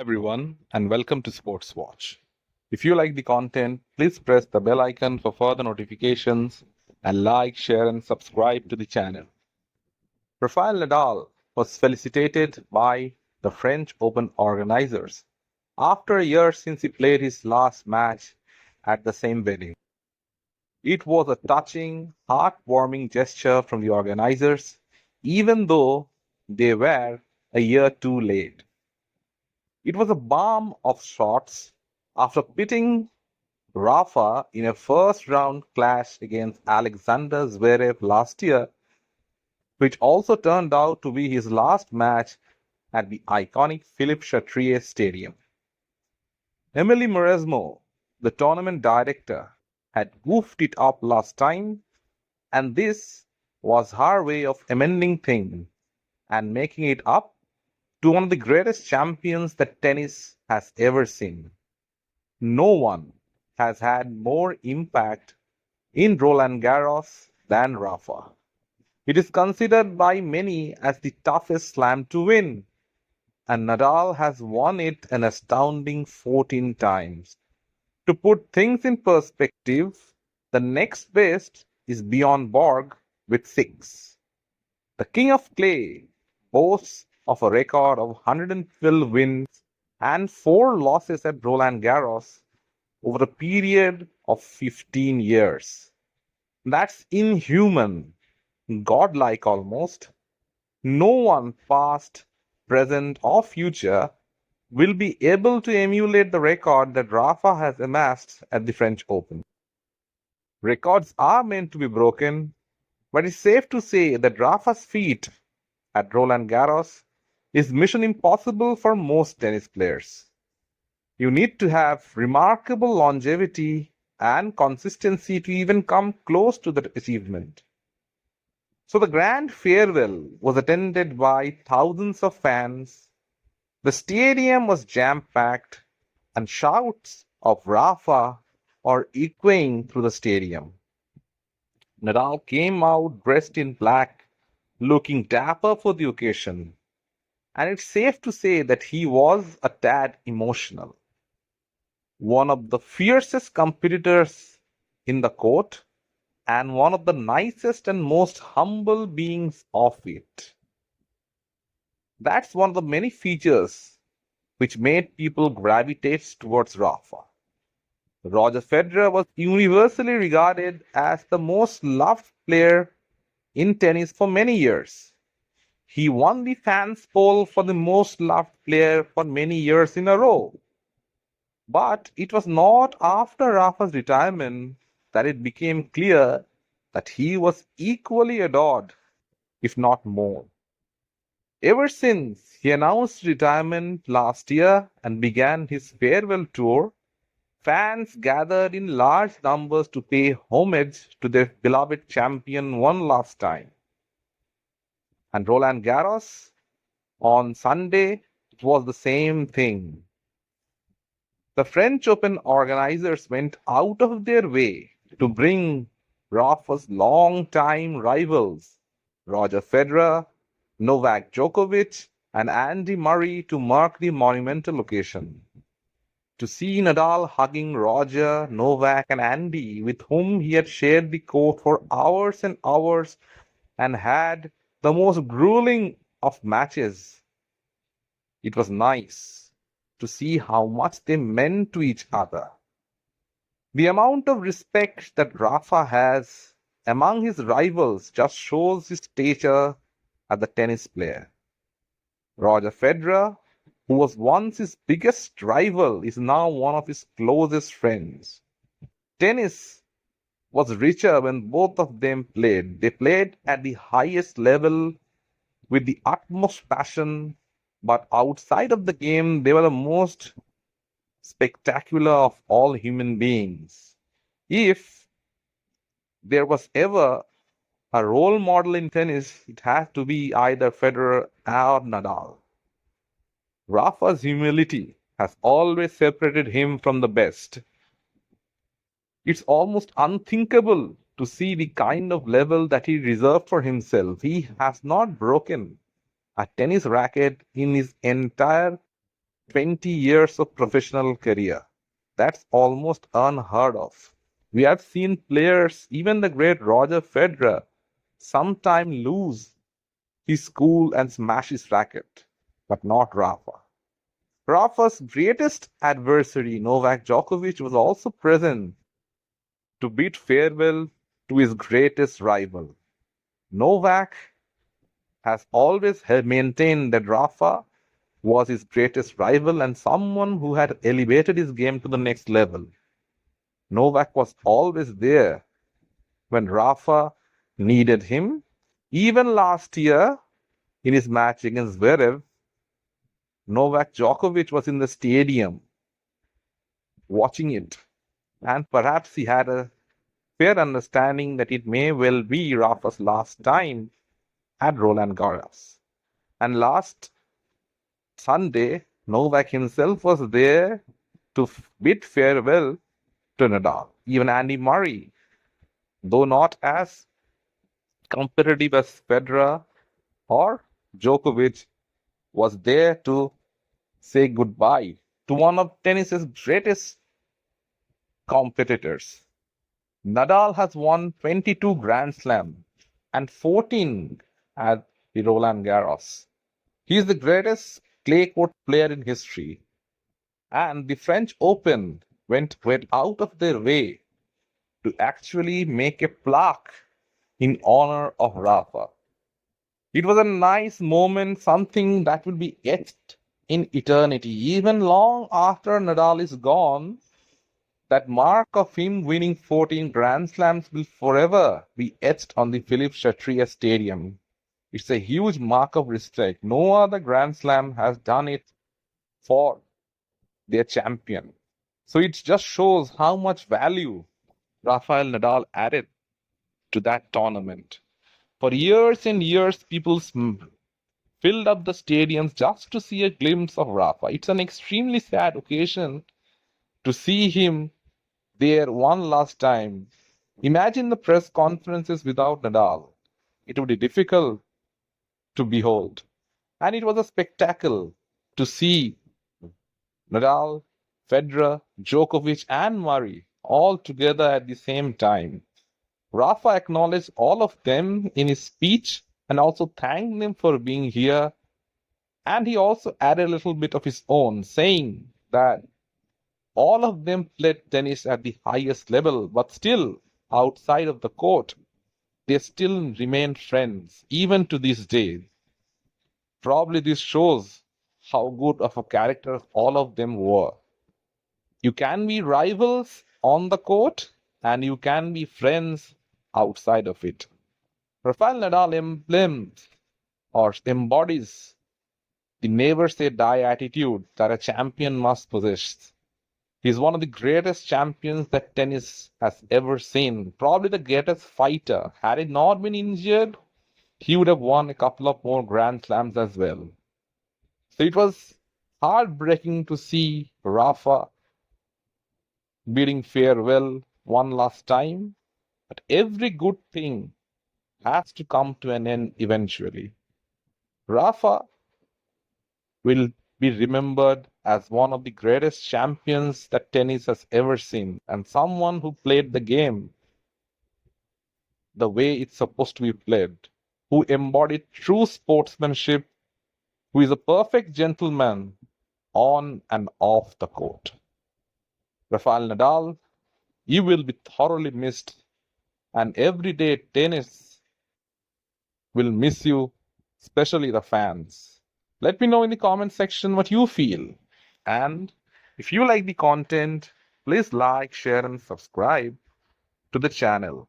Everyone, and welcome to Sports Watch. If you like the content, please press the bell icon for further notifications and like, share, and subscribe to the channel. Rafael Nadal was felicitated by the French Open organizers after a year since he played his last match at the same venue. It was a touching, heartwarming gesture from the organizers, even though they were a year too late. It was a balm of sorts after pitting Rafa in a first round clash against Alexander Zverev last year, which also turned out to be his last match at the iconic Philippe-Chatrier Stadium. Emily Mauresmo, the tournament director, had goofed it up last time, and this was her way of amending things and making it up to one of the greatest champions that tennis has ever seen. No one has had more impact in Roland Garros than Rafa. It is considered by many as the toughest slam to win, and Nadal has won it an astounding 14 times. To put things in perspective, the next best is Bjorn Borg with 6. The King of Clay boasts of a record of 112 wins and 4 losses at Roland Garros over a period of 15 years. That's inhuman, godlike almost. No one, past, present, or future, will be able to emulate the record that Rafa has amassed at the French Open. Records are meant to be broken, but it's safe to say that Rafa's feat at Roland Garros is mission impossible for most tennis players. You need to have remarkable longevity and consistency to even come close to that achievement. So the grand farewell was attended by thousands of fans. The stadium was jam-packed, and shouts of Rafa are echoing through the stadium. Nadal came out dressed in black, looking dapper for the occasion, and it's safe to say that he was a tad emotional. One of the fiercest competitors in the court, and one of the nicest and most humble beings of it. That's one of the many features which made people gravitate towards Rafa. Roger Federer was universally regarded as the most loved player in tennis for many years. He won the fans poll for the most loved player for many years in a row. But it was not after Rafa's retirement that it became clear that he was equally adored, if not more. Ever since he announced retirement last year and began his farewell tour, fans gathered in large numbers to pay homage to their beloved champion one last time. And Roland Garros, on Sunday, it was the same thing. The French Open organizers went out of their way to bring Rafa's long-time rivals, Roger Federer, Novak Djokovic, and Andy Murray, to mark the monumental occasion. To see Nadal hugging Roger, Novak, and Andy, with whom he had shared the court for hours and hours and had the most grueling of matches. It was nice to see how much they meant to each other. The amount of respect that Rafa has among his rivals just shows his stature as a tennis player. Roger Federer, who was once his biggest rival, is now one of his closest friends. Tennis was richer when both of them played. They played at the highest level with the utmost passion, but outside of the game, they were the most spectacular of all human beings. If there was ever a role model in tennis, it had to be either Federer or Nadal. Rafa's humility has always separated him from the best. It's almost unthinkable to see the kind of level that he reserved for himself. He has not broken a tennis racket in his entire 20 years of professional career. That's almost unheard of. We have seen players, even the great Roger Federer, sometime lose his cool and smash his racket, but not Rafa. Rafa's greatest adversary, Novak Djokovic, was also present to bid farewell to his greatest rival. Novak has always maintained that Rafa was his greatest rival and someone who had elevated his game to the next level. Novak was always there when Rafa needed him. Even last year, in his match against Zverev, Novak Djokovic was in the stadium watching it, and perhaps he had a fair understanding that it may well be Rafa's last time at Roland Garros. And last Sunday, Novak himself was there to bid farewell to Nadal. Even Andy Murray, though not as competitive as Federer or Djokovic, was there to say goodbye to one of tennis's greatest competitors. Nadal has won 22 Grand Slams and 14 at the Roland Garros. He is the greatest clay court player in history. And the French Open went out of their way to actually make a plaque in honor of Rafa. It was a nice moment, something that will be etched in eternity. Even long after Nadal is gone, that mark of him winning 14 Grand Slams will forever be etched on the Philippe-Chatrier Stadium. It's a huge mark of respect. No other Grand Slam has done it for their champion. So it just shows how much value Rafael Nadal added to that tournament. For years and years, people filled up the stadiums just to see a glimpse of Rafa. It's an extremely sad occasion to see him there one last time. Imagine the press conferences without Nadal. It would be difficult to behold. And it was a spectacle to see Nadal, Federer, Djokovic, and Murray all together at the same time. Rafa acknowledged all of them in his speech and also thanked them for being here. And he also added a little bit of his own, saying that all of them played tennis at the highest level, but still, outside of the court, they still remain friends, even to this day. Probably this shows how good of a character all of them were. You can be rivals on the court, and you can be friends outside of it. Rafael Nadal embodies the never say die attitude that a champion must possess. He's one of the greatest champions that tennis has ever seen. Probably the greatest fighter. Had he not been injured, he would have won a couple of more Grand Slams as well. So it was heartbreaking to see Rafa bidding farewell one last time. But every good thing has to come to an end eventually. Rafa will be remembered as one of the greatest champions that tennis has ever seen, and someone who played the game the way it's supposed to be played, who embodied true sportsmanship, who is a perfect gentleman on and off the court. Rafael Nadal, you will be thoroughly missed, and everyday tennis will miss you, especially the fans. Let me know in the comment section what you feel. And if you like the content, please like, share, and subscribe to the channel.